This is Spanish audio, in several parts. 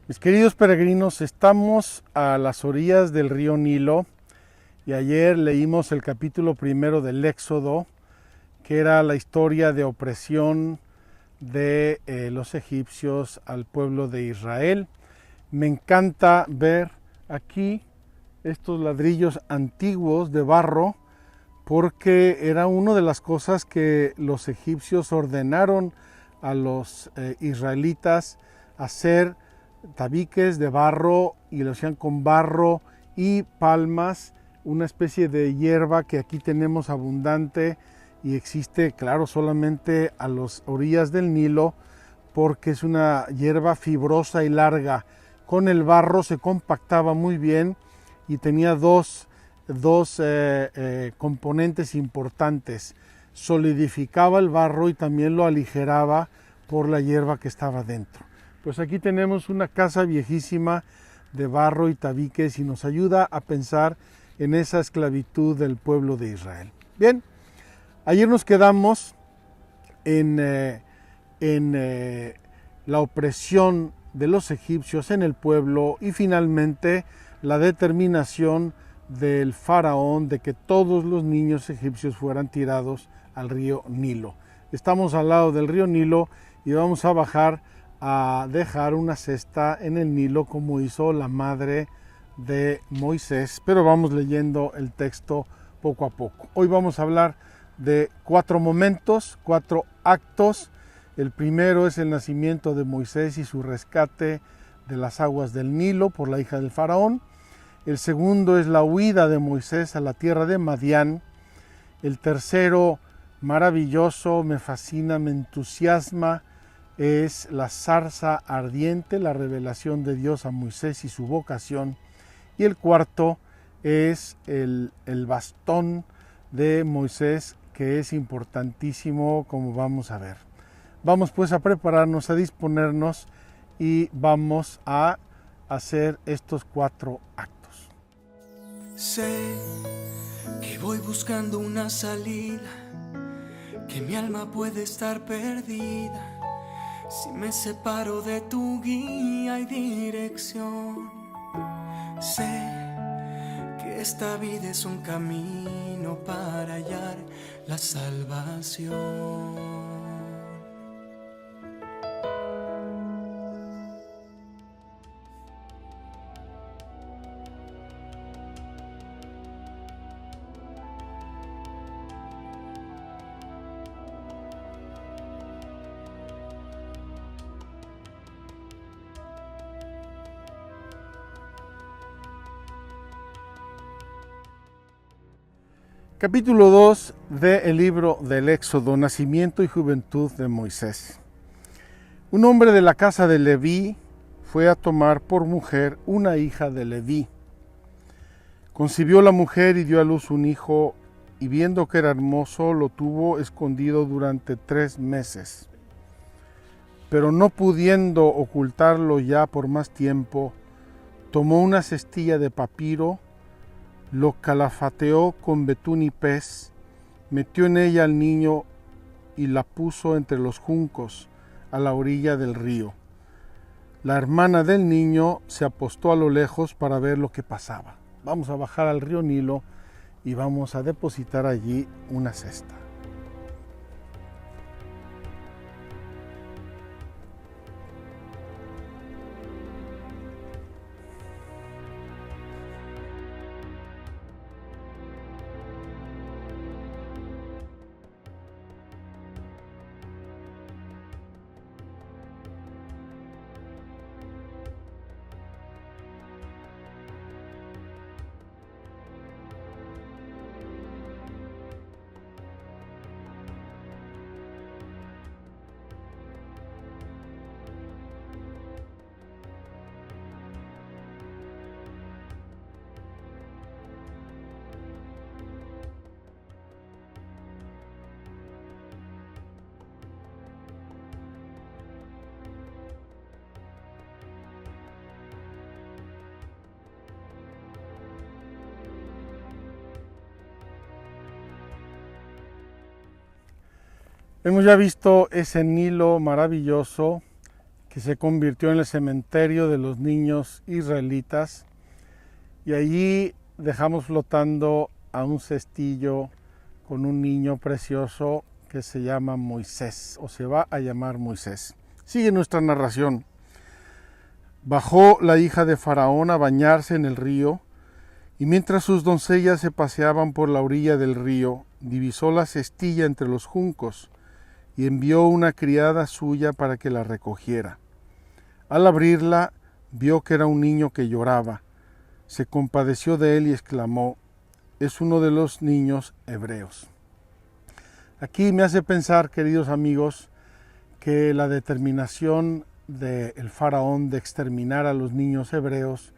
Mis queridos peregrinos, estamos a las orillas del río Nilo y ayer leímos el capítulo primero del Éxodo, que era la historia de opresión de los egipcios al pueblo de Israel. Me encanta ver aquí estos ladrillos antiguos de barro porque era una de las cosas que los egipcios ordenaron a los israelitas hacer, tabiques de barro, y lo hacían con barro y palmas, una especie de hierba que aquí tenemos abundante y existe, claro, solamente a las orillas del Nilo, porque es una hierba fibrosa y larga. Con el barro se compactaba muy bien y tenía dos componentes importantes: solidificaba el barro y también lo aligeraba por la hierba que estaba dentro. Pues aquí tenemos una casa viejísima de barro y tabiques y nos ayuda a pensar en esa esclavitud del pueblo de Israel. Bien, ayer nos quedamos en la opresión de los egipcios en el pueblo y finalmente la determinación del faraón de que todos los niños egipcios fueran tirados al río Nilo. Estamos al lado del río Nilo y vamos a bajar a dejar una cesta en el Nilo como hizo la madre de Moisés, pero vamos leyendo el texto poco a poco. Hoy vamos a hablar de 4 momentos, 4 actos. El primero es el nacimiento de Moisés y su rescate de las aguas del Nilo por la hija del faraón. El segundo es la huida de Moisés a la tierra de Madián. El tercero, maravilloso, me fascina, me entusiasma, es la zarza ardiente, la revelación de Dios a Moisés y su vocación. Y el cuarto es el bastón de Moisés, que es importantísimo, como vamos a ver. Vamos pues a prepararnos, a disponernos y vamos a hacer estos 4 actos. Sé que voy buscando una salida, que mi alma puede estar perdida si me separo de tu guía y dirección. Sé que esta vida es un camino para hallar la salvación. Capítulo 2 del libro del Éxodo, nacimiento y juventud de Moisés. Un hombre de la casa de Leví fue a tomar por mujer una hija de Leví. Concibió la mujer y dio a luz un hijo, y viendo que era hermoso, lo tuvo escondido durante 3 meses. Pero no pudiendo ocultarlo ya por más tiempo, tomó una cestilla de papiro, lo calafateó con betún y pez, metió en ella al niño y la puso entre los juncos a la orilla del río. La hermana del niño se apostó a lo lejos para ver lo que pasaba. Vamos a bajar al río Nilo y vamos a depositar allí una cesta. Hemos ya visto ese Nilo maravilloso que se convirtió en el cementerio de los niños israelitas, y allí dejamos flotando a un cestillo con un niño precioso que se llama Moisés, o se va a llamar Moisés. Sigue nuestra narración. Bajó la hija de Faraón a bañarse en el río, y mientras sus doncellas se paseaban por la orilla del río, divisó la cestilla entre los juncos, y envió una criada suya para que la recogiera. Al abrirla, vio que era un niño que lloraba. Se compadeció de él y exclamó: es uno de los niños hebreos. Aquí me hace pensar, queridos amigos, que la determinación del faraón de exterminar a los niños hebreos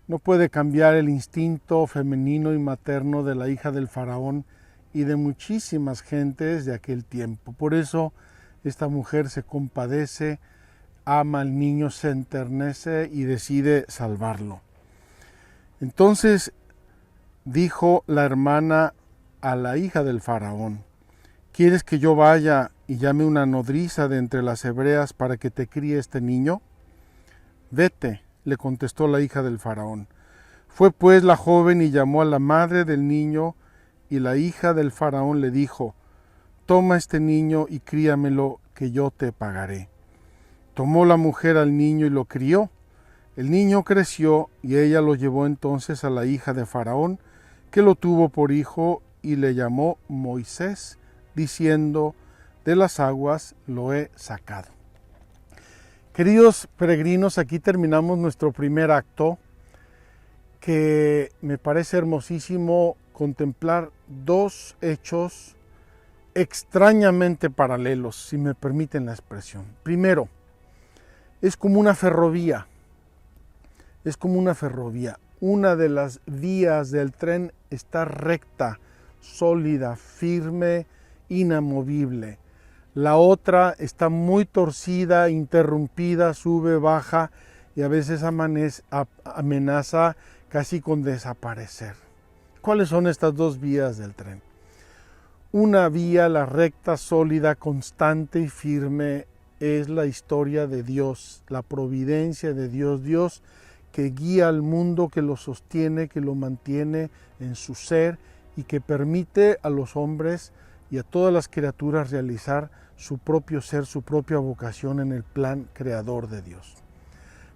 no puede cambiar el instinto femenino y materno de la hija del faraón y de muchísimas gentes de aquel tiempo. Por eso esta mujer se compadece, ama al niño, se enternece y decide salvarlo. Entonces dijo la hermana a la hija del faraón: ¿quieres que yo vaya y llame una nodriza de entre las hebreas para que te críe este niño? Vete, le contestó la hija del faraón. Fue pues la joven y llamó a la madre del niño, y la hija del faraón le dijo: toma este niño y críamelo, que yo te pagaré. Tomó la mujer al niño y lo crió. El niño creció y ella lo llevó entonces a la hija de Faraón, que lo tuvo por hijo y le llamó Moisés, diciendo: de las aguas lo he sacado. Queridos peregrinos, aquí terminamos nuestro primer acto, que me parece hermosísimo contemplar dos hechos extrañamente paralelos, si me permiten la expresión. Primero, es como una ferrovía. Es como una ferrovía. Una de las vías del tren está recta, sólida, firme, inamovible. La otra está muy torcida, interrumpida, sube, baja y a veces amenaza casi con desaparecer. ¿Cuáles son estas dos vías del tren? Una vía, la recta, sólida, constante y firme, es la historia de Dios, la providencia de Dios. Dios que guía al mundo, que lo sostiene, que lo mantiene en su ser y que permite a los hombres y a todas las criaturas realizar su propio ser, su propia vocación en el plan creador de Dios.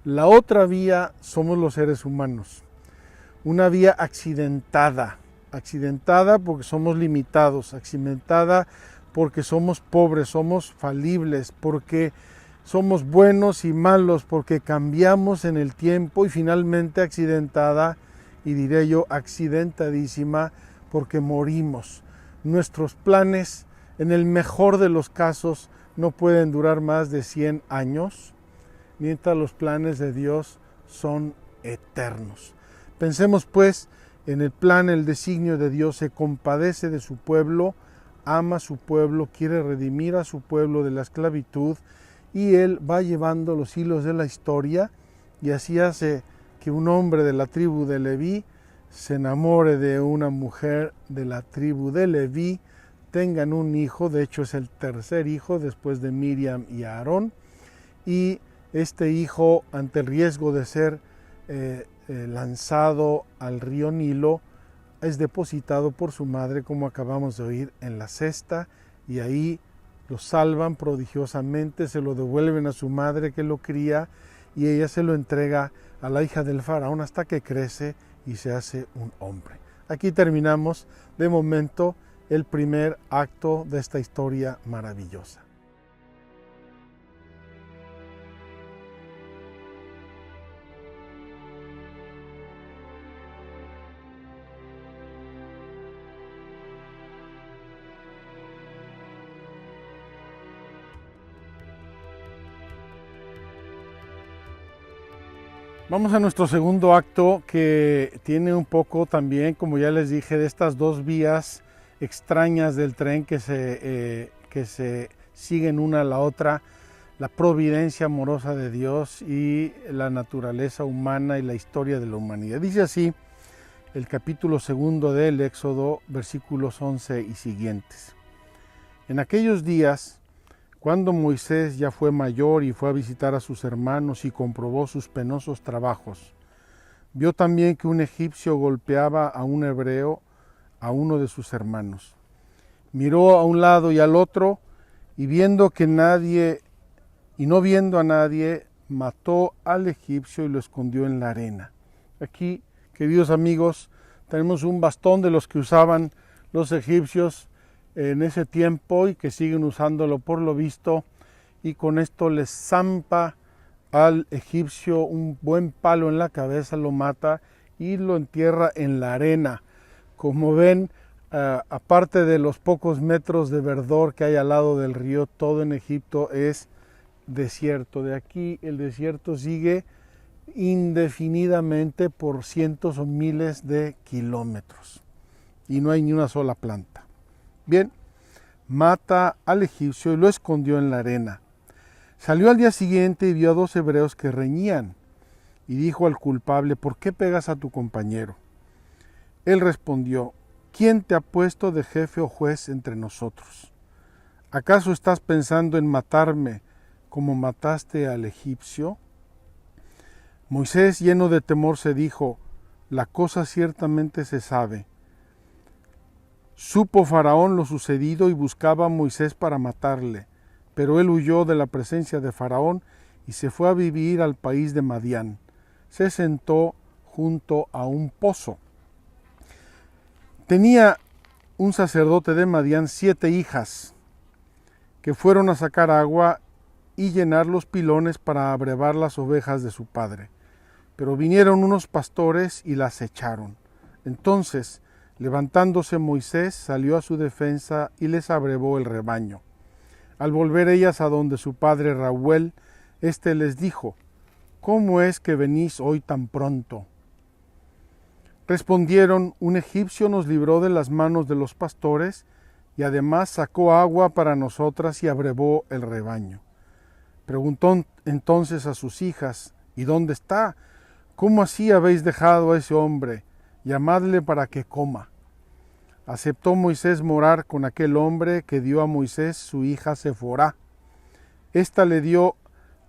La otra vía somos los seres humanos, una vía accidentada porque somos limitados, accidentada porque somos pobres, somos falibles, porque somos buenos y malos, porque cambiamos en el tiempo, y finalmente accidentada, y diré yo accidentadísima, porque morimos. Nuestros planes, en el mejor de los casos, no pueden durar más de 100 años, mientras los planes de Dios son eternos. Pensemos pues en el plan, el designio de Dios. Se compadece de su pueblo, ama a su pueblo, quiere redimir a su pueblo de la esclavitud, y Él va llevando los hilos de la historia, y así hace que un hombre de la tribu de Leví se enamore de una mujer de la tribu de Leví, tengan un hijo, de hecho es el tercer hijo después de Miriam y Aarón, y este hijo, ante el riesgo de ser lanzado al río Nilo, es depositado por su madre, como acabamos de oír, en la cesta, y ahí lo salvan prodigiosamente, se lo devuelven a su madre que lo cría, y ella se lo entrega a la hija del faraón hasta que crece y se hace un hombre. Aquí terminamos de momento el primer acto de esta historia maravillosa. Vamos a nuestro segundo acto, que tiene un poco también, como ya les dije, de estas dos vías extrañas del tren que se siguen una a la otra, la providencia amorosa de Dios y la naturaleza humana y la historia de la humanidad. Dice así el capítulo 2 del Éxodo, versículos 11 y siguientes. En aquellos días, Cuando Moisés ya fue mayor y fue a visitar a sus hermanos y comprobó sus penosos trabajos, vio también que un egipcio golpeaba a un hebreo, a uno de sus hermanos. Miró a un lado y al otro, y viendo que nadie, y no viendo a nadie, mató al egipcio y lo escondió en la arena. Aquí, queridos amigos, tenemos un bastón de los que usaban los egipcios en ese tiempo y que siguen usándolo por lo visto, y con esto les zampa al egipcio un buen palo en la cabeza, lo mata y lo entierra en la arena. Como ven, aparte de los pocos metros de verdor que hay al lado del río, todo en Egipto es desierto. De aquí el desierto sigue indefinidamente por cientos o miles de kilómetros y no hay ni una sola planta. Bien, mata al egipcio y lo escondió en la arena. Salió al día siguiente y vio a 2 hebreos que reñían y dijo al culpable: ¿por qué pegas a tu compañero? Él respondió: ¿quién te ha puesto de jefe o juez entre nosotros? ¿Acaso estás pensando en matarme como mataste al egipcio? Moisés, lleno de temor, se dijo: la cosa ciertamente se sabe. Supo Faraón lo sucedido y buscaba a Moisés para matarle, pero él huyó de la presencia de Faraón y se fue a vivir al país de Madián. Se sentó junto a un pozo. Tenía un sacerdote de Madián 7 hijas que fueron a sacar agua y llenar los pilones para abrevar las ovejas de su padre. Pero vinieron unos pastores y las echaron. Entonces, levantándose Moisés, salió a su defensa y les abrevó el rebaño. Al volver ellas a donde su padre Reuel, éste les dijo: ¿cómo es que venís hoy tan pronto? Respondieron: un egipcio nos libró de las manos de los pastores y además sacó agua para nosotras y abrevó el rebaño. Preguntó entonces a sus hijas: ¿y dónde está? ¿Cómo así habéis dejado a ese hombre? Llamadle para que coma. Aceptó Moisés morar con aquel hombre que dio a Moisés su hija Sephora. Esta le dio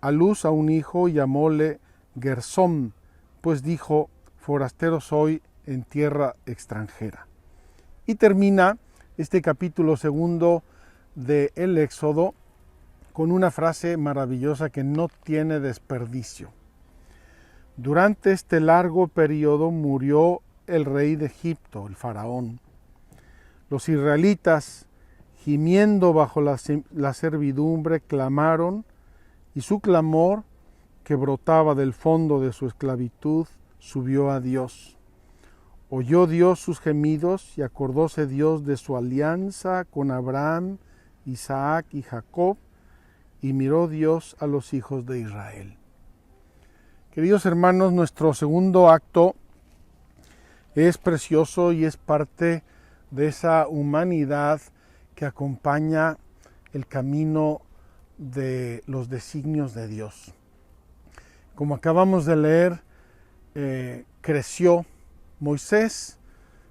a luz a un hijo y llamóle Gersón, pues dijo: forastero soy en tierra extranjera. Y termina este capítulo 2 de el Éxodo con una frase maravillosa que no tiene desperdicio. Durante este largo periodo murió el rey de Egipto, el faraón. Los israelitas, gimiendo bajo la servidumbre, clamaron, y su clamor, que brotaba del fondo de su esclavitud, subió a Dios. Oyó Dios sus gemidos y acordóse Dios de su alianza con Abraham, Isaac y Jacob, y miró Dios a los hijos de Israel. Queridos hermanos, nuestro segundo acto es precioso y es parte de esa humanidad que acompaña el camino de los designios de Dios. Como acabamos de leer, creció Moisés,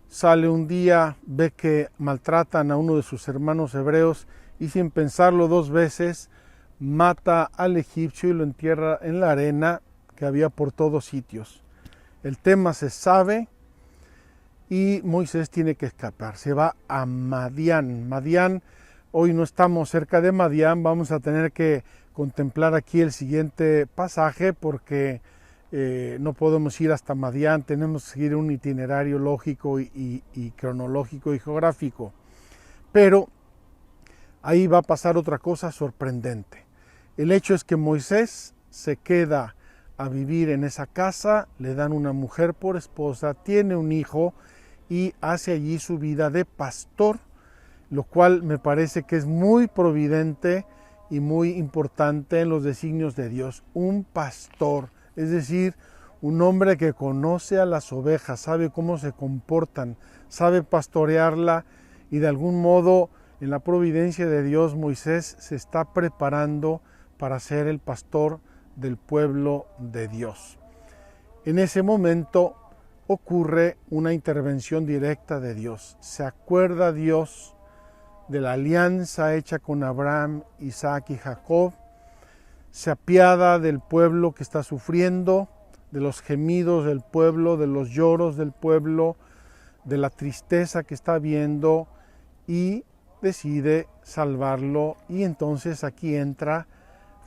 sale un día, ve que maltratan a uno de sus hermanos hebreos y sin pensarlo 2 veces mata al egipcio y lo entierra en la arena que había por todos sitios. El tema se sabe y Moisés tiene que escapar. Se va a Madián. Madián, hoy no estamos cerca de Madián, vamos a tener que contemplar aquí el siguiente pasaje porque no podemos ir hasta Madián, tenemos que seguir un itinerario lógico y cronológico y geográfico. Pero ahí va a pasar otra cosa sorprendente. El hecho es que Moisés se queda a vivir en esa casa, le dan una mujer por esposa, tiene un hijo y hace allí su vida de pastor, lo cual me parece que es muy providente y muy importante en los designios de Dios. Un pastor, es decir, un hombre que conoce a las ovejas, sabe cómo se comportan, sabe pastorearla y de algún modo en la providencia de Dios Moisés se está preparando para ser el pastor del pueblo de Dios. En ese momento ocurre una intervención directa de Dios. Se acuerda Dios de la alianza hecha con Abraham, Isaac y Jacob. Se apiada del pueblo que está sufriendo, de los gemidos del pueblo, de los lloros del pueblo, de la tristeza que está viendo, y decide salvarlo. Y entonces aquí entra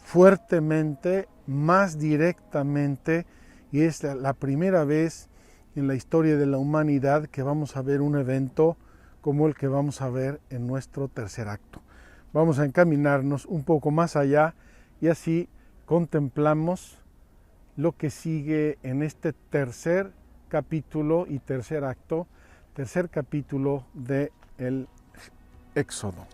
fuertemente, más directamente, y es la primera vez en la historia de la humanidad que vamos a ver un evento como el que vamos a ver en nuestro tercer acto. Vamos a encaminarnos un poco más allá y así contemplamos lo que sigue en este tercer capítulo y tercer acto, tercer capítulo de el Éxodo.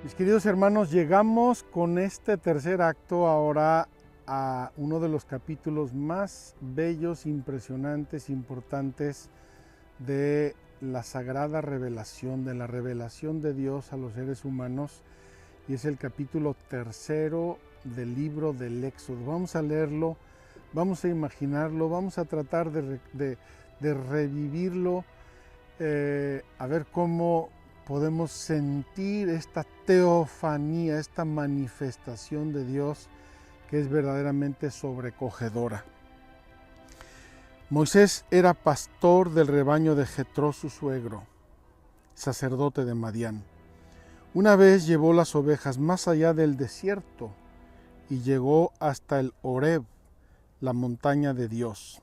Mis queridos hermanos, llegamos con este tercer acto ahora a uno de los capítulos más bellos, impresionantes, importantes de la sagrada revelación, de la revelación de Dios a los seres humanos, y es el capítulo tercero del libro del Éxodo. Vamos a leerlo, vamos a imaginarlo, vamos a tratar de revivirlo, a ver cómo podemos sentir esta teofanía, esta manifestación de Dios que es verdaderamente sobrecogedora. Moisés era pastor del rebaño de Jetro, su suegro, sacerdote de Madián. Una vez llevó las ovejas más allá del desierto y llegó hasta el Horeb, la montaña de Dios.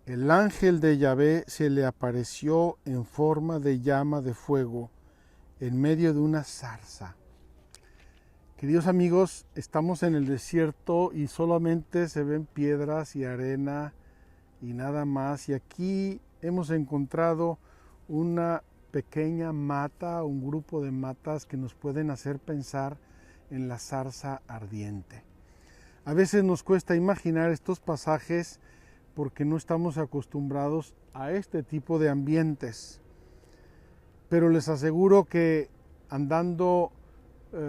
El ángel de Yahvé se le apareció en forma de llama de fuego en medio de una zarza. Queridos amigos, estamos en el desierto y solamente se ven piedras y arena y nada más. Y aquí hemos encontrado una pequeña mata, un grupo de matas que nos pueden hacer pensar en la zarza ardiente. A veces nos cuesta imaginar estos pasajes porque no estamos acostumbrados a este tipo de ambientes. Pero les aseguro que andando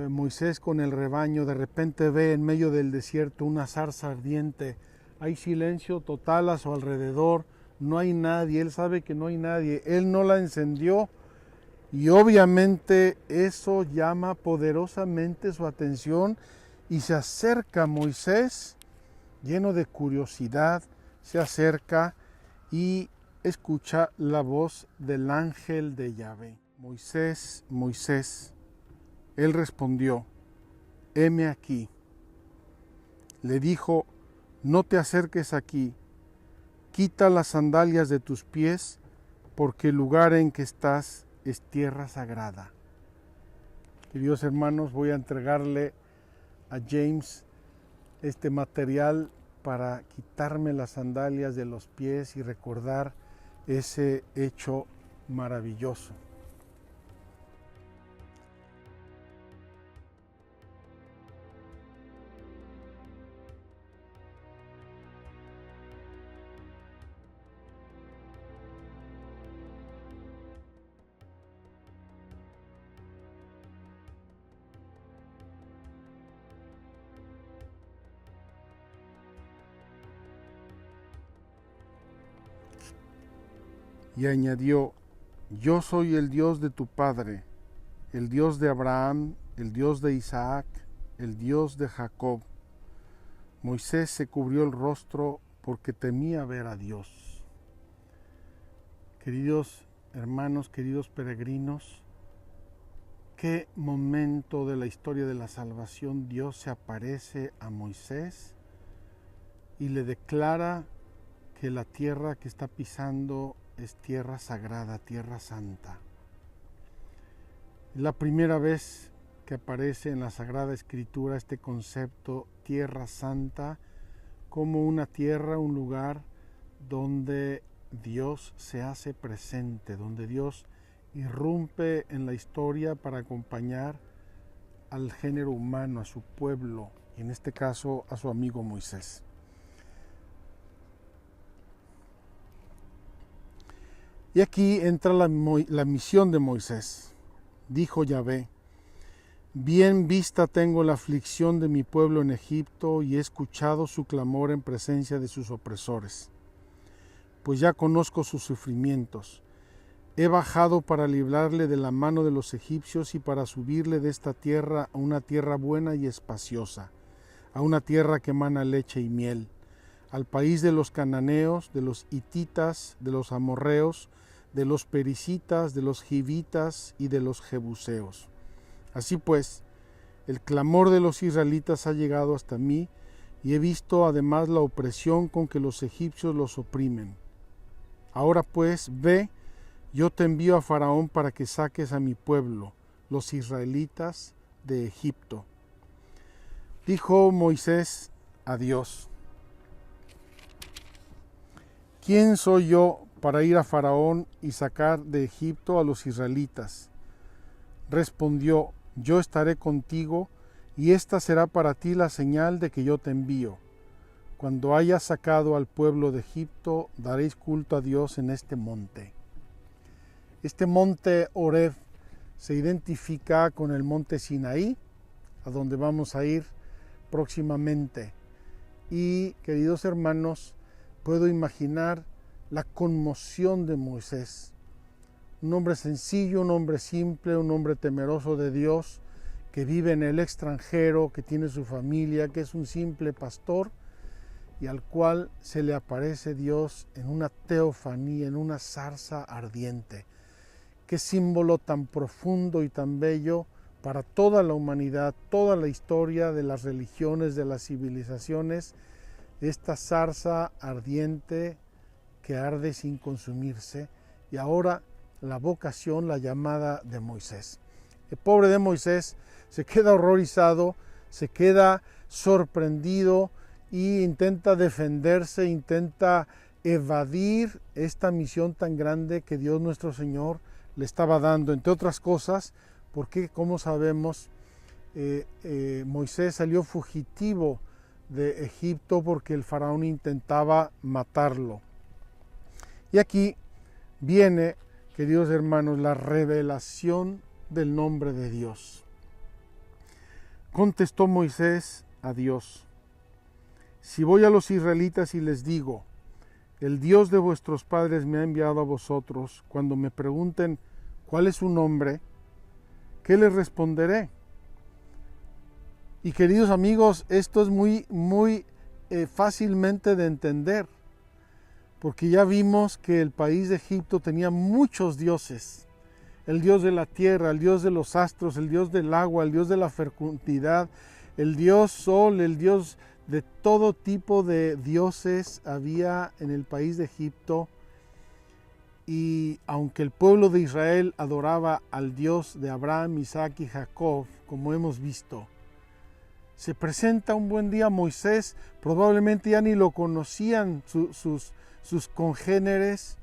Moisés con el rebaño, de repente ve en medio del desierto una zarza ardiente. Hay silencio total a su alrededor, no hay nadie, él sabe que no hay nadie, él no la encendió y obviamente eso llama poderosamente su atención y se acerca a Moisés lleno de curiosidad. Se acerca y escucha la voz del ángel de Yahvé. Moisés, Moisés. Él respondió, heme aquí. Le dijo, no te acerques aquí, quita las sandalias de tus pies, porque el lugar en que estás es tierra sagrada. Queridos hermanos, voy a entregarle a James este material para quitarme las sandalias de los pies y recordar ese hecho maravilloso. Y añadió, yo soy el Dios de tu padre, el Dios de Abraham, el Dios de Isaac, el Dios de Jacob. Moisés se cubrió el rostro porque temía ver a Dios. Queridos hermanos, queridos peregrinos, qué momento de la historia de la salvación Dios se aparece a Moisés y le declara que la tierra que está pisando es tierra sagrada, tierra santa. Es la primera vez que aparece en la Sagrada Escritura este concepto tierra santa como una tierra, un lugar donde Dios se hace presente, donde Dios irrumpe en la historia para acompañar al género humano, a su pueblo, y en este caso a su amigo Moisés. Y aquí entra la misión de Moisés. Dijo Yahvé: bien vista tengo la aflicción de mi pueblo en Egipto y he escuchado su clamor en presencia de sus opresores. Pues ya conozco sus sufrimientos. He bajado para librarle de la mano de los egipcios y para subirle de esta tierra a una tierra buena y espaciosa, a una tierra que emana leche y miel, al país de los cananeos, de los hititas, de los amorreos, de los perisitas, de los givitas y de los jebuseos. Así pues, el clamor de los israelitas ha llegado hasta mí, y he visto además la opresión con que los egipcios los oprimen. Ahora pues, ve, yo te envío a Faraón para que saques a mi pueblo, los israelitas, de Egipto. Dijo Moisés a Dios: ¿quién soy yo para ir a Faraón y sacar de Egipto a los israelitas? Respondió: yo estaré contigo, y esta será para ti la señal de que yo te envío. Cuando hayas sacado al pueblo de Egipto, daréis culto a Dios en este monte. Este monte Horeb se identifica con el monte Sinaí, a donde vamos a ir próximamente. Y, queridos hermanos, puedo imaginar la conmoción de Moisés. Un hombre sencillo, un hombre simple, un hombre temeroso de Dios, que vive en el extranjero, que tiene su familia, que es un simple pastor, y al cual se le aparece Dios en una teofanía, en una zarza ardiente. Qué símbolo tan profundo y tan bello para toda la humanidad, toda la historia de las religiones, de las civilizaciones, esta zarza ardiente que arde sin consumirse, y ahora la vocación, la llamada de Moisés. El pobre de Moisés se queda horrorizado, se queda sorprendido y intenta defenderse, intenta evadir esta misión tan grande que Dios nuestro Señor le estaba dando, entre otras cosas, porque, como sabemos, Moisés salió fugitivo de Egipto porque el faraón intentaba matarlo. Y aquí viene, queridos hermanos, la revelación del nombre de Dios. Contestó Moisés a Dios: si voy a los israelitas y les digo, el Dios de vuestros padres me ha enviado a vosotros, cuando me pregunten cuál es su nombre, ¿qué les responderé? Y, queridos amigos, esto es muy fácilmente de entender, porque ya vimos que el país de Egipto tenía muchos dioses: el dios de la tierra, el dios de los astros, el dios del agua, el dios de la fecundidad, el dios sol, el dios de todo tipo de dioses había en el país de Egipto. Y aunque el pueblo de Israel adoraba al Dios de Abraham, Isaac y Jacob, como hemos visto, se presenta un buen día Moisés, probablemente ya ni lo conocían sus congéneres,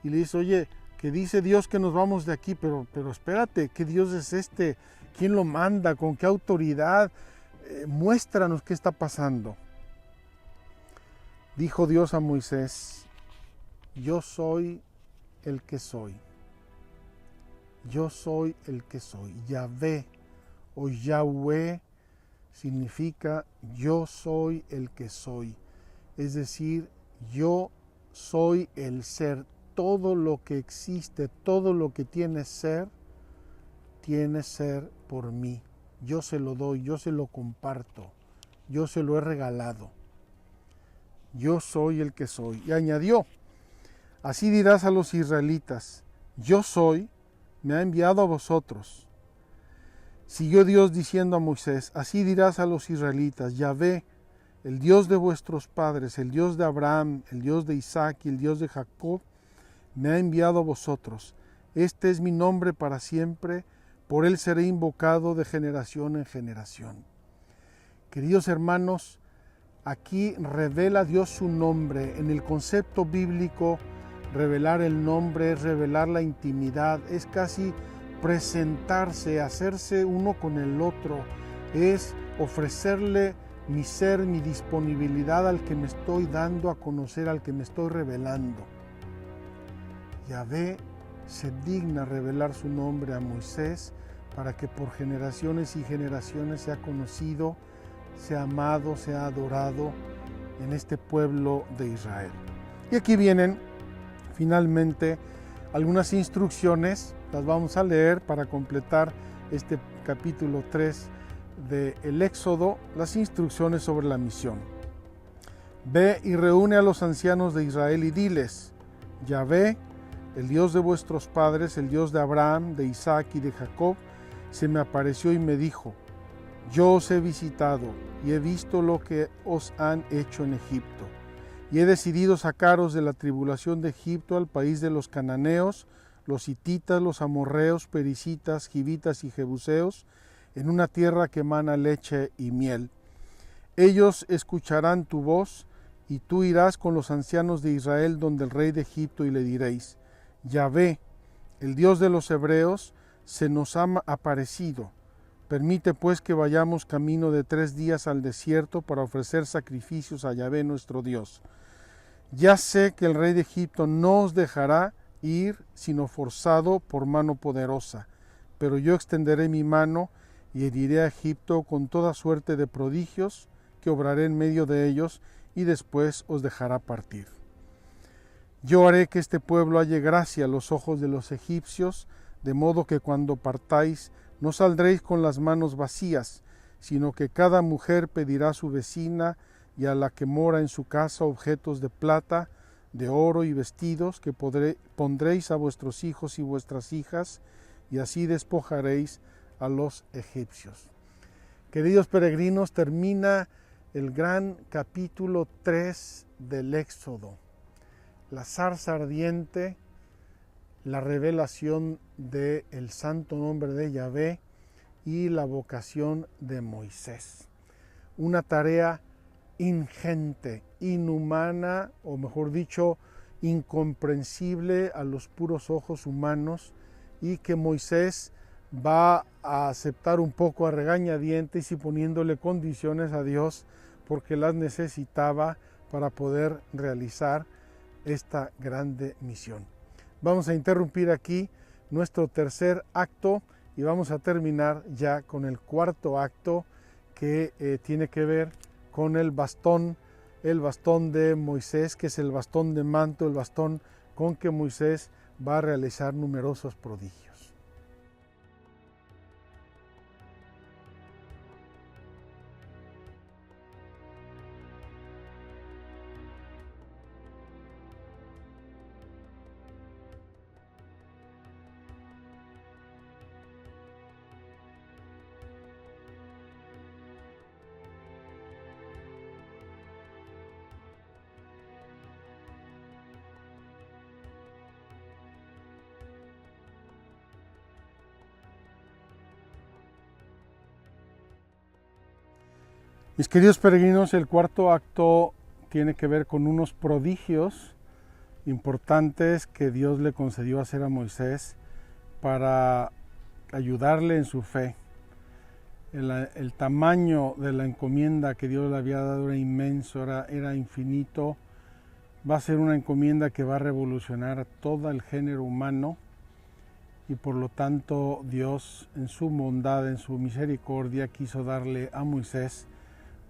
y le dice: oye, que dice Dios que nos vamos de aquí, pero espérate, ¿qué Dios es este? ¿Quién lo manda? ¿Con qué autoridad? Muéstranos qué está pasando. Dijo Dios a Moisés: yo soy el que soy. Yo soy el que soy. Yahvé o Yahweh significa yo soy el que soy. Es decir, yo soy el ser. Todo lo que existe, todo lo que tiene ser por mí. Yo se lo doy, yo se lo comparto, yo se lo he regalado. Yo soy el que soy. Y añadió: así dirás a los israelitas, yo soy, me ha enviado a vosotros. Siguió Dios diciendo a Moisés: así dirás a los israelitas, Yahvé, el Dios de vuestros padres, el Dios de Abraham, el Dios de Isaac y el Dios de Jacob, me ha enviado a vosotros. Este es mi nombre para siempre, por él seré invocado de generación en generación. Queridos hermanos, aquí revela Dios su nombre. En el concepto bíblico, revelar el nombre es revelar la intimidad, es casi presentarse, hacerse uno con el otro, es ofrecerle mi ser, mi disponibilidad al que me estoy dando a conocer, al que me estoy revelando. Yahvé se digna revelar su nombre a Moisés para que por generaciones y generaciones sea conocido, sea amado, sea adorado en este pueblo de Israel. Y aquí vienen finalmente algunas instrucciones, las vamos a leer para completar este capítulo 3 del Éxodo, las instrucciones sobre la misión. Ve y reúne a los ancianos de Israel y diles: Yahvé, el Dios de vuestros padres, el Dios de Abraham, de Isaac y de Jacob, se me apareció y me dijo: yo os he visitado y he visto lo que os han hecho en Egipto, y he decidido sacaros de la tribulación de Egipto al país de los cananeos, los hititas, los amorreos, pericitas, givitas y jebuseos, en una tierra que emana leche y miel. Ellos escucharán tu voz, y tú irás con los ancianos de Israel donde el rey de Egipto y le diréis: Yahvé, el Dios de los hebreos, se nos ha aparecido. Permite pues que vayamos camino de 3 días al desierto para ofrecer sacrificios a Yahvé nuestro Dios. Ya sé que el rey de Egipto no os dejará ir sino forzado por mano poderosa, pero yo extenderé mi mano y heriré a Egipto con toda suerte de prodigios que obraré en medio de ellos, y después os dejará partir. Yo haré que este pueblo halle gracia a los ojos de los egipcios, de modo que cuando partáis no saldréis con las manos vacías, sino que cada mujer pedirá a su vecina y a la que mora en su casa objetos de plata, de oro y vestidos que pondréis a vuestros hijos y vuestras hijas, y así despojaréis a los egipcios. Queridos peregrinos, termina el gran capítulo 3 del Éxodo, la zarza ardiente, la revelación del santo nombre de Yahvé y la vocación de Moisés. Una tarea ingente, inhumana, o mejor dicho, incomprensible a los puros ojos humanos, y que Moisés va a aceptar un poco a regañadientes y poniéndole condiciones a Dios porque las necesitaba para poder realizar esta grande misión. Vamos a interrumpir aquí nuestro tercer acto y vamos a terminar ya con el cuarto acto, que tiene que ver con el bastón de Moisés, que es el bastón de manto, el bastón con que Moisés va a realizar numerosos prodigios. Mis queridos peregrinos, el cuarto acto tiene que ver con unos prodigios importantes que Dios le concedió hacer a Moisés para ayudarle en su fe. El tamaño de la encomienda que Dios le había dado era inmenso, era infinito. Va a ser una encomienda que va a revolucionar a todo el género humano, y por lo tanto Dios, en su bondad, en su misericordia, quiso darle a Moisés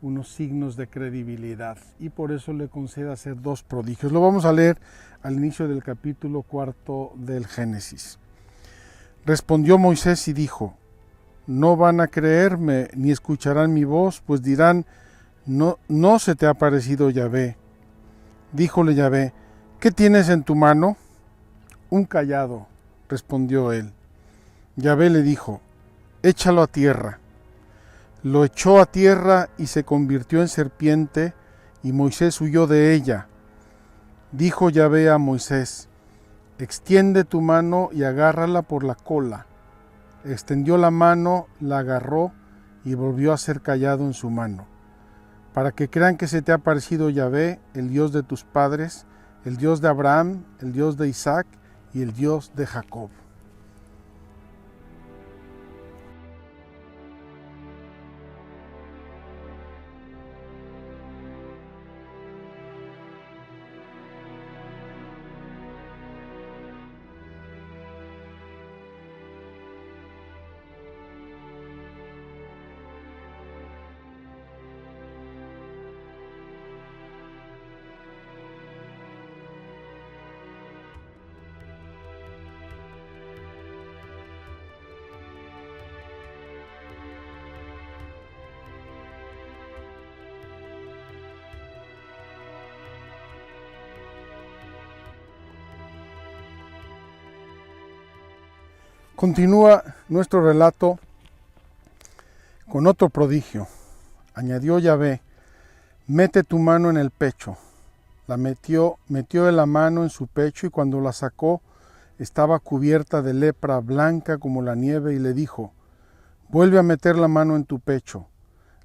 unos signos de credibilidad, y por eso le concede hacer 2 prodigios. Lo vamos a leer al inicio del capítulo 4 del Génesis. Respondió Moisés y dijo: no van a creerme ni escucharán mi voz, pues dirán: no se te ha parecido Yahvé. Díjole Yahvé: ¿qué tienes en tu mano? Un cayado, respondió él. Yahvé le dijo: échalo a tierra. Lo echó a tierra y se convirtió en serpiente, y Moisés huyó de ella. Dijo Yahvé a Moisés: extiende tu mano y agárrala por la cola. Extendió la mano, la agarró y volvió a ser cayado en su mano. Para que crean que se te ha parecido Yahvé, el Dios de tus padres, el Dios de Abraham, el Dios de Isaac y el Dios de Jacob. Continúa nuestro relato con otro prodigio. Añadió Yahvé: mete tu mano en el pecho. La metió la mano en su pecho, y cuando la sacó estaba cubierta de lepra, blanca como la nieve, y le dijo: vuelve a meter la mano en tu pecho.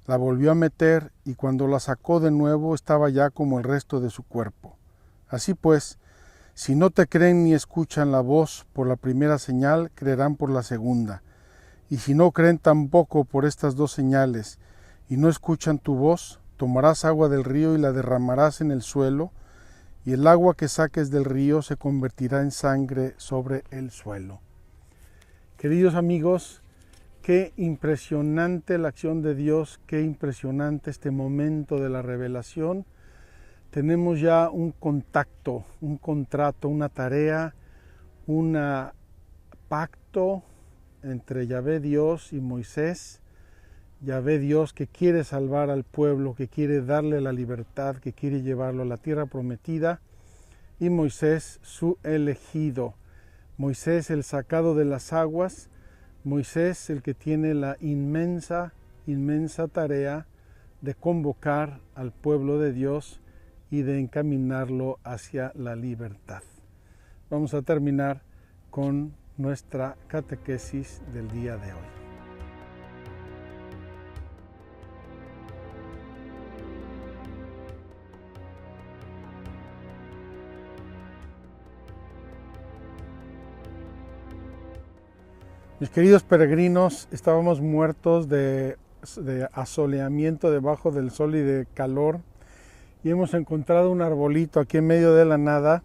La volvió a meter, y cuando la sacó de nuevo estaba ya como el resto de su cuerpo. Así pues, si no te creen ni escuchan la voz por la primera señal, creerán por la segunda. Y si no creen tampoco por estas dos señales, y no escuchan tu voz, tomarás agua del río y la derramarás en el suelo, y el agua que saques del río se convertirá en sangre sobre el suelo. Queridos amigos, qué impresionante la acción de Dios, qué impresionante este momento de la revelación. Tenemos ya un contacto, un contrato, una tarea, un pacto entre Yahvé Dios y Moisés. Yahvé Dios que quiere salvar al pueblo, que quiere darle la libertad, que quiere llevarlo a la tierra prometida, y Moisés su elegido. Moisés el sacado de las aguas, Moisés el que tiene la inmensa tarea de convocar al pueblo de Dios y de encaminarlo hacia la libertad. Vamos a terminar con nuestra catequesis del día de hoy. Mis queridos peregrinos, estábamos muertos de asoleamiento debajo del sol y de calor, y hemos encontrado un arbolito aquí en medio de la nada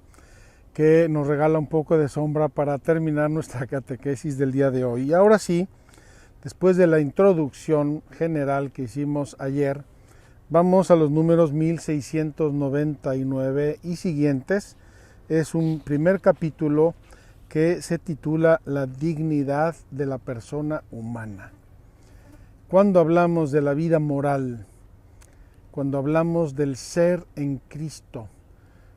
que nos regala un poco de sombra para terminar nuestra catequesis del día de hoy. Y ahora sí, después de la introducción general que hicimos ayer, vamos a los números 1699 y siguientes. Es un primer capítulo que se titula La dignidad de la persona humana. Cuando hablamos de la vida moral, cuando hablamos del ser en Cristo,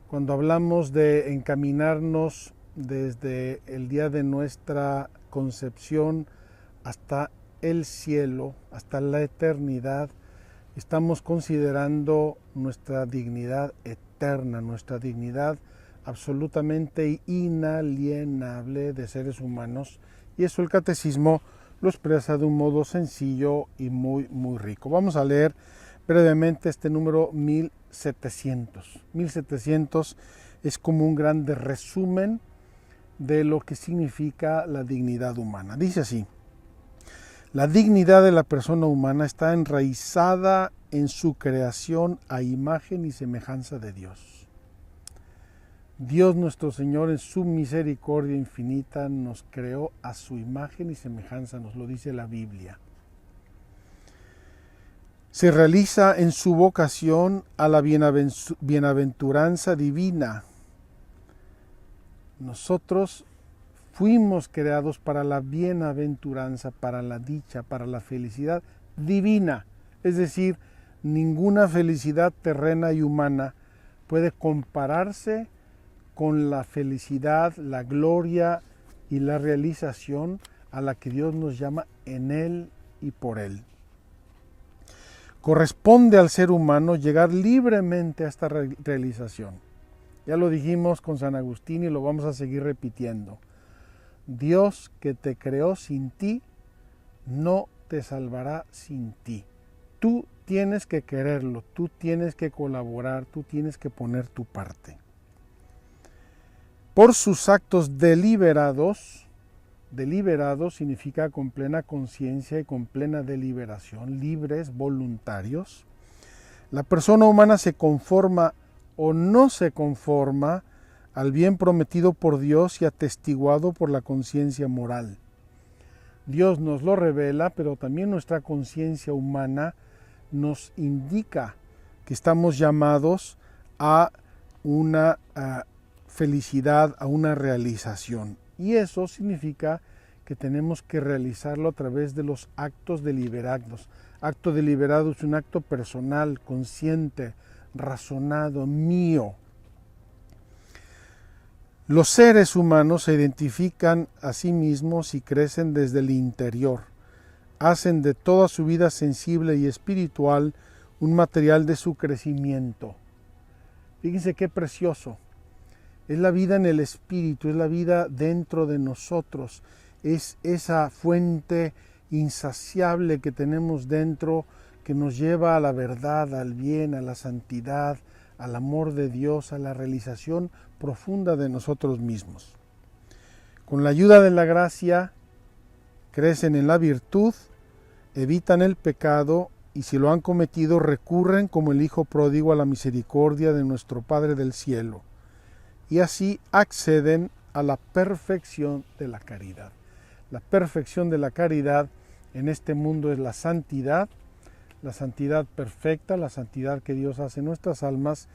cuando hablamos de encaminarnos desde el día de nuestra concepción hasta el cielo, hasta la eternidad, estamos considerando nuestra dignidad eterna, nuestra dignidad absolutamente inalienable de seres humanos, y eso el catecismo lo expresa de un modo sencillo y muy rico. Vamos a leer brevemente este número 1700. 1700 es como un grande resumen de lo que significa la dignidad humana. Dice así: la dignidad de la persona humana está enraizada en su creación a imagen y semejanza de Dios. Dios nuestro Señor, en su misericordia infinita, nos creó a su imagen y semejanza, nos lo dice la Biblia. Se realiza en su vocación a la bienaventuranza divina. Nosotros fuimos creados para la bienaventuranza, para la dicha, para la felicidad divina. Es decir, ninguna felicidad terrena y humana puede compararse con la felicidad, la gloria y la realización a la que Dios nos llama en Él y por Él. Corresponde al ser humano llegar libremente a esta realización. Ya lo dijimos con San Agustín y lo vamos a seguir repitiendo. Dios que te creó sin ti, no te salvará sin ti. Tú tienes que quererlo, tú tienes que colaborar, tú tienes que poner tu parte. por sus actos deliberados, deliberados significa con plena conciencia y con plena deliberación, libres, voluntarios, la persona humana se conforma o no se conforma al bien prometido por Dios y atestiguado por la conciencia moral. Dios nos lo revela, pero también nuestra conciencia humana nos indica que estamos llamados a una felicidad, a una realización. Y eso significa que tenemos que realizarlo a través de los actos deliberados. Acto deliberado es un acto personal, consciente, razonado, mío. Los seres humanos se identifican a sí mismos y crecen desde el interior. Hacen de toda su vida sensible y espiritual un material de su crecimiento. Fíjense qué precioso. Es la vida en el espíritu, es la vida dentro de nosotros. Es esa fuente insaciable que tenemos dentro que nos lleva a la verdad, al bien, a la santidad, al amor de Dios, a la realización profunda de nosotros mismos. Con la ayuda de la gracia, crecen en la virtud, evitan el pecado y si lo han cometido recurren como el Hijo pródigo a la misericordia de nuestro Padre del cielo y así acceden a la perfección de la caridad. La perfección de la caridad en este mundo es la santidad perfecta, la santidad que Dios hace en nuestras almas,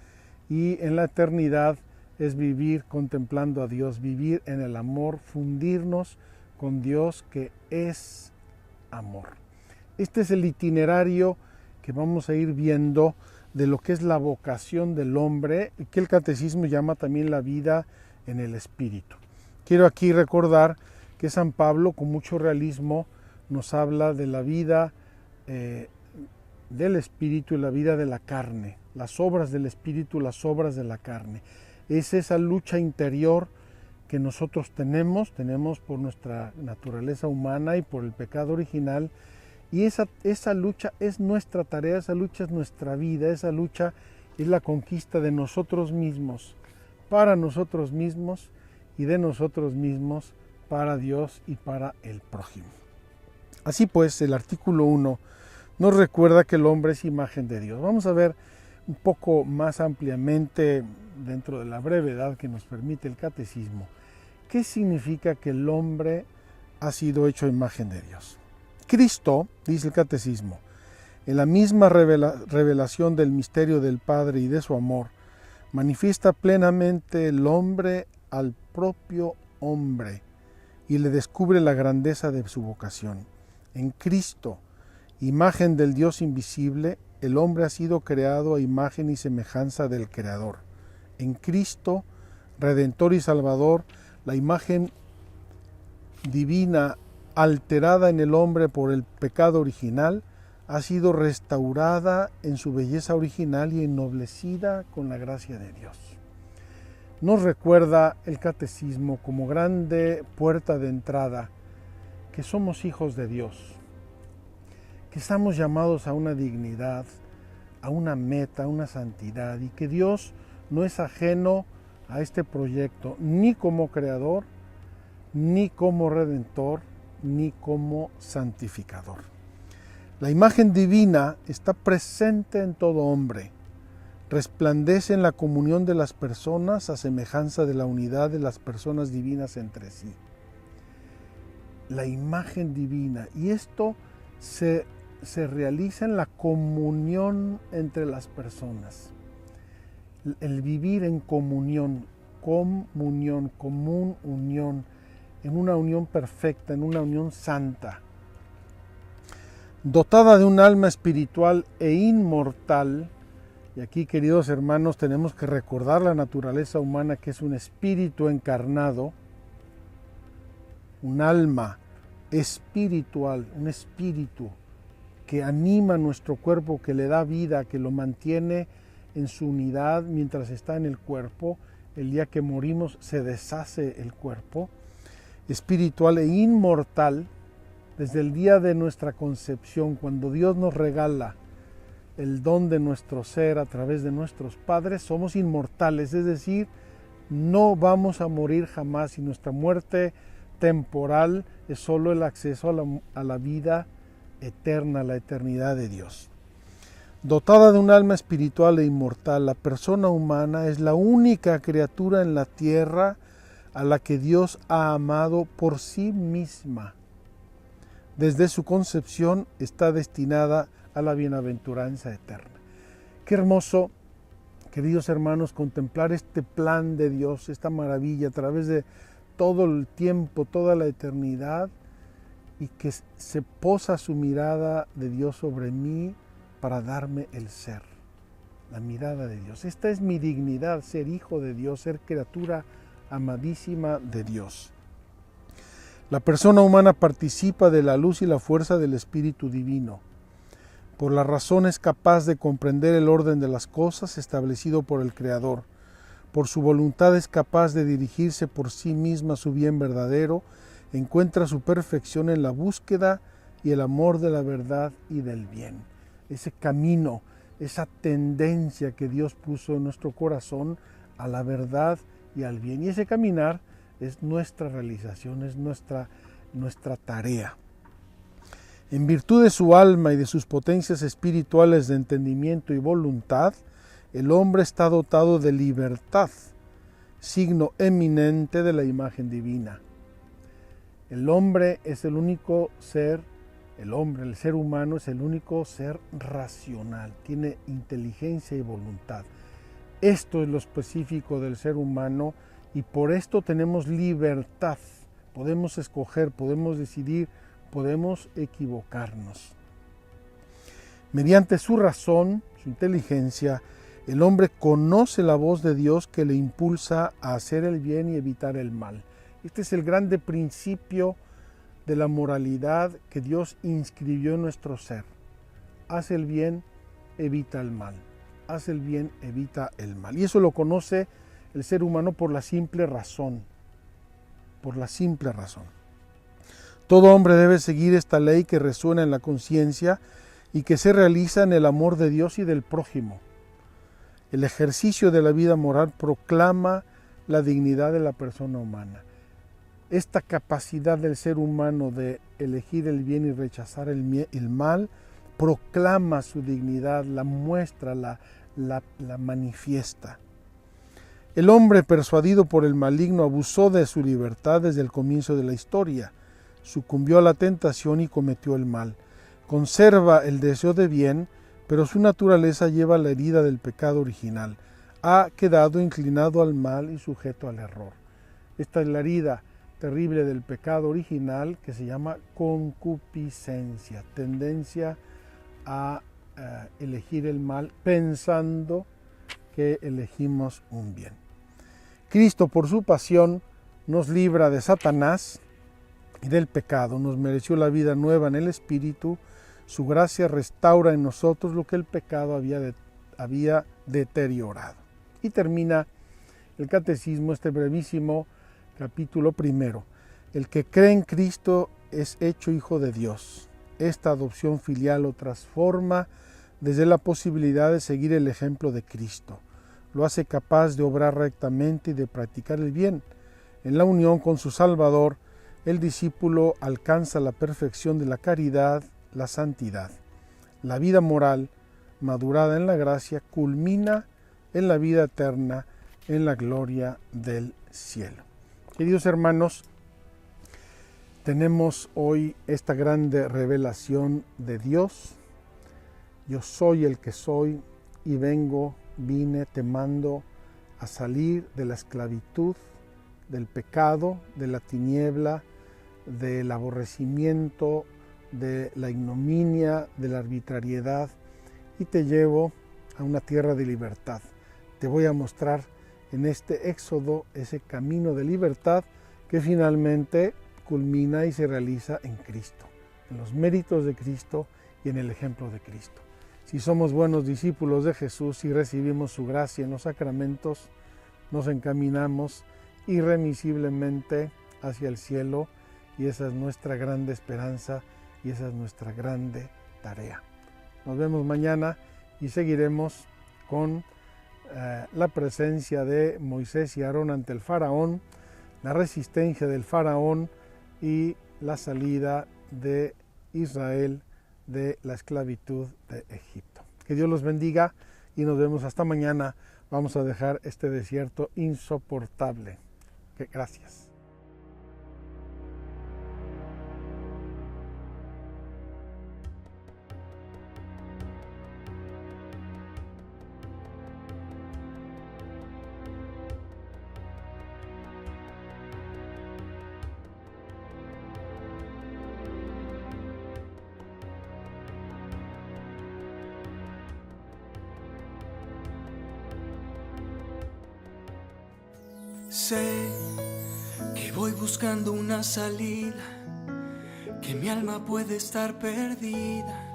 y en la eternidad es vivir contemplando a Dios, vivir en el amor, fundirnos con Dios que es amor. Este es el itinerario que vamos a ir viendo de lo que es la vocación del hombre, que el catecismo llama también la vida en el espíritu. Quiero aquí recordar que San Pablo, con mucho realismo, nos habla de la vida del espíritu y la vida de la carne, las obras del espíritu, las obras de la carne. Es esa lucha interior que nosotros tenemos por nuestra naturaleza humana y por el pecado original, y esa lucha es nuestra tarea, esa lucha es nuestra vida, esa lucha es la conquista de nosotros mismos, para nosotros mismos y de nosotros mismos para Dios y para el prójimo. Así pues, el artículo 1 nos recuerda que el hombre es imagen de Dios. Vamos a ver un poco más ampliamente, dentro de la brevedad que nos permite el catecismo, qué significa que el hombre ha sido hecho imagen de Dios. Cristo, dice el catecismo, en la misma revelación del misterio del Padre y de su amor, manifiesta plenamente el hombre al propio hombre y le descubre la grandeza de su vocación. En Cristo, imagen del Dios invisible, el hombre ha sido creado a imagen y semejanza del Creador. En Cristo, Redentor y Salvador, la imagen divina alterada en el hombre por el pecado original, ha sido restaurada en su belleza original y ennoblecida con la gracia de Dios. Nos recuerda el catecismo como grande puerta de entrada que somos hijos de Dios, que estamos llamados a una dignidad, a una meta, a una santidad, y que Dios no es ajeno a este proyecto, ni como creador, ni como redentor, ni como santificador. La imagen divina está presente en todo hombre, resplandece en la comunión de las personas a semejanza de la unidad de las personas divinas entre sí. La imagen divina, y esto se realiza en la comunión entre las personas. El vivir en comunión, común unión, en una unión perfecta, en una unión santa. Dotada de un alma espiritual e inmortal, y aquí, queridos hermanos, tenemos que recordar la naturaleza humana, que es un espíritu encarnado, un alma espiritual, un espíritu que anima nuestro cuerpo, que le da vida, que lo mantiene en su unidad mientras está en el cuerpo. El día que morimos se deshace el cuerpo. Espiritual e inmortal, desde el día de nuestra concepción, cuando Dios nos regala el don de nuestro ser a través de nuestros padres, somos inmortales, es decir, No vamos a morir jamás y nuestra muerte temporal es solo el acceso a la vida eterna, la eternidad de Dios. Dotada de un alma espiritual e inmortal, la persona humana es la única criatura en la tierra a la que Dios ha amado por sí misma. Desde su concepción está destinada a la bienaventuranza eterna. Qué hermoso, queridos hermanos, contemplar este plan de Dios, esta maravilla a través de todo el tiempo, toda la eternidad, y que se posa su mirada de Dios sobre mí para darme el ser, la mirada de Dios. Esta es mi dignidad, ser hijo de Dios, ser criatura amadísima de Dios. La persona humana participa de la luz y la fuerza del Espíritu Divino. Por la razón es capaz de comprender el orden de las cosas establecido por el Creador. Por su voluntad es capaz de dirigirse por sí misma a su bien verdadero, encuentra su perfección en la búsqueda y el amor de la verdad y del bien. Ese camino, esa tendencia que Dios puso en nuestro corazón a la verdad y al bien. Y ese caminar es nuestra realización, es nuestra tarea. En virtud de su alma y de sus potencias espirituales de entendimiento y voluntad, el hombre está dotado de libertad, signo eminente de la imagen divina. El hombre es el único ser, el ser humano es el único ser racional, tiene inteligencia y voluntad. Esto es lo específico del ser humano y por esto tenemos libertad. Podemos escoger, podemos decidir, podemos equivocarnos. Mediante su razón, su inteligencia, el hombre conoce la voz de Dios que le impulsa a hacer el bien y evitar el mal. Este es el grande principio de la moralidad que Dios inscribió en nuestro ser. Haz el bien, evita el mal. Haz el bien, evita el mal. Y eso lo conoce el ser humano por la simple razón. Por la simple razón. Todo hombre debe seguir esta ley que resuena en la conciencia y que se realiza en el amor de Dios y del prójimo. El ejercicio de la vida moral proclama la dignidad de la persona humana. Esta capacidad del ser humano de elegir el bien y rechazar el mal proclama su dignidad, la muestra, la manifiesta. El hombre persuadido por el maligno abusó de su libertad desde el comienzo de la historia, sucumbió a la tentación y cometió el mal. Conserva el deseo de bien, pero su naturaleza lleva la herida del pecado original. Ha quedado inclinado al mal y sujeto al error. Esta es la herida terrible del pecado original que se llama concupiscencia, tendencia a elegir el mal pensando que elegimos un bien. Cristo por su pasión nos libra de Satanás y del pecado, nos mereció la vida nueva en el Espíritu, su gracia restaura en nosotros lo que el pecado había deteriorado. Y termina el catecismo, este brevísimo capítulo primero. El que cree en Cristo es hecho hijo de Dios. Esta adopción filial lo transforma desde la posibilidad de seguir el ejemplo de Cristo. Lo hace capaz de obrar rectamente y de practicar el bien. En la unión con su Salvador, el discípulo alcanza la perfección de la caridad, la santidad. La vida moral, madurada en la gracia, culmina en la vida eterna, en la gloria del cielo. Queridos hermanos, tenemos hoy esta grande revelación de Dios. Yo soy el que soy y vine, te mando a salir de la esclavitud, del pecado, de la tiniebla, del aborrecimiento, de la ignominia, de la arbitrariedad, y te llevo a una tierra de libertad. Te voy a mostrar en este éxodo ese camino de libertad que finalmente culmina y se realiza en Cristo, en los méritos de Cristo y en el ejemplo de Cristo. Si somos buenos discípulos de Jesús y recibimos su gracia en los sacramentos, nos encaminamos irremisiblemente hacia el cielo, y esa es nuestra grande esperanza y esa es nuestra grande tarea. Nos vemos mañana y seguiremos con la presencia de Moisés y Aarón ante el faraón, la resistencia del faraón y la salida de Israel de la esclavitud de Egipto. Que Dios los bendiga y nos vemos hasta mañana. Vamos a dejar este desierto insoportable. Gracias. Sé que voy buscando una salida, que mi alma puede estar perdida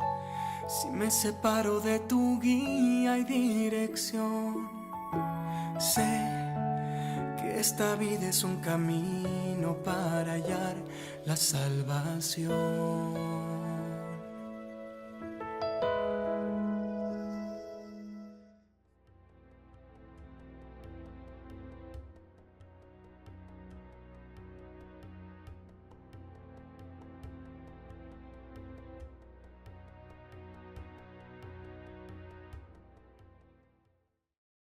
si me separo de tu guía y dirección. Sé que esta vida es un camino para hallar la salvación.